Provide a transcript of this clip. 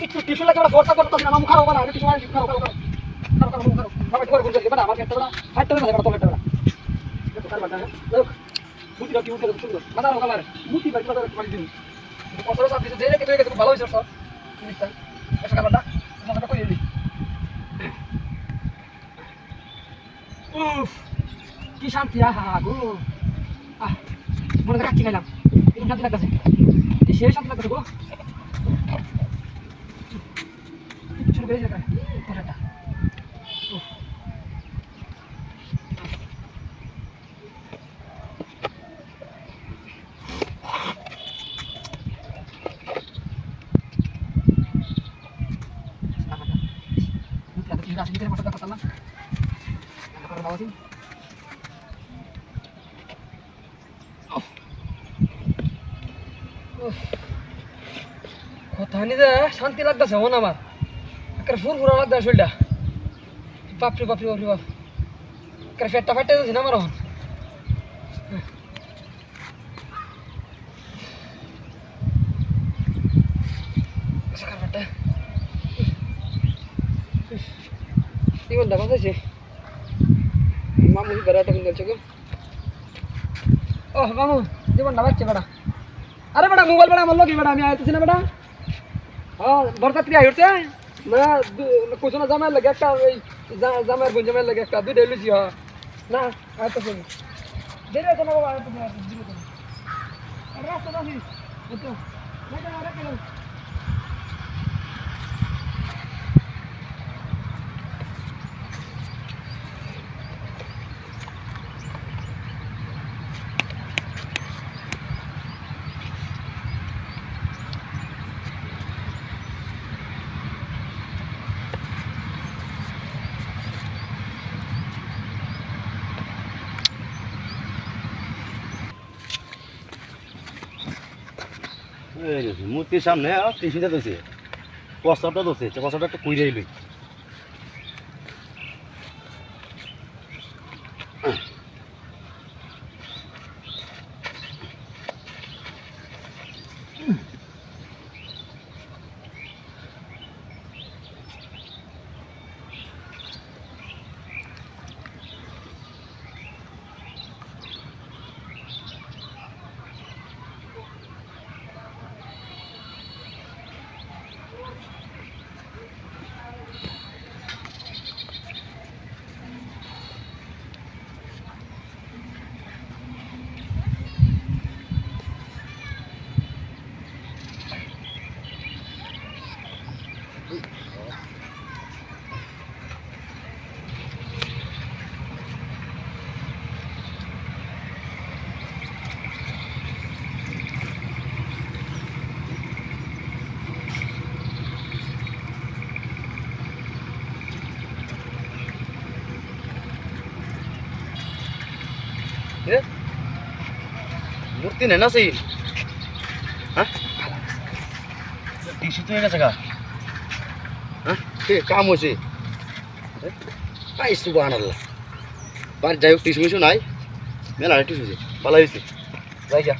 একটু টিস্যু লাগে ওরা ভরসা করতে না মুখ খারাপ হবে না টিস্যু মানে খারাপ খারাপ খারাপ খারাপ খারাপ বাবা একটু করে গুনতে দিবে না আমার একটা বড় হাইট হবে না এটা টমেটো বড় এটা কার বাটা লোক মুতি দাও কি মুতি দাও সুন্দর মাথা রোগা মারে মুতি বাড়ি বাড়ি মারি দিন কত সব দিতে যেরে কেটে গেছে ভালো হইছে সব জিনিসটা এটা কার বাটা মাথাটা কই দিলি উফ কি শান্তি আহা গো আহ মনে রাখছি খাইলাম একটু শান্তি লাগতেছে এই সেই শান্তি লাগতেছে গো ছোট বেশি লাগে কোটাটা কথা নিতে শান্তি লাগতেছে মন আমার একটা ফুরফুরা লাগতেছে শরীরটা বাপরে বাপরে বাপরে বাপ একটা ফেটটা ফাটে যাচ্ছে না আমার এখন জীবনটা বাঁচাইছে মামু বেড়াটা কিন্তু গো ও মামু জীবনটা বাঁচছে বেড়া আরে বেটা মোবাইল বেটা আমার লোক বেটা আমি আইতেছি না বেটা হ্যাঁ বরযাত্রী আইছে না কোচনা জামাই লাগে একটা ওই জামাইয়ের বোন জামাই লাগে একটা দুইটা লুচি হ্যাঁ না আইতেছি দেরি হতো না বাবা আইতেছি দেরি হতো না রাস্তা দাসি তো না কেন রে কেন মূর্তির সামনে টিফিনটা দোষে প্রস্তাবটা দোষে প্রস্তাবটা একটা কুইরে এলি মূর্তি নেই না সেই হ্যাঁ টিসু তো হয়ে গেছে গা হ্যাঁ কাম হয়েছে সুবহানাল্লাহ বাড়ি যাই হোক টিসু মিসু নাই মেলা টিসু ভালো হয়েছে যাই গা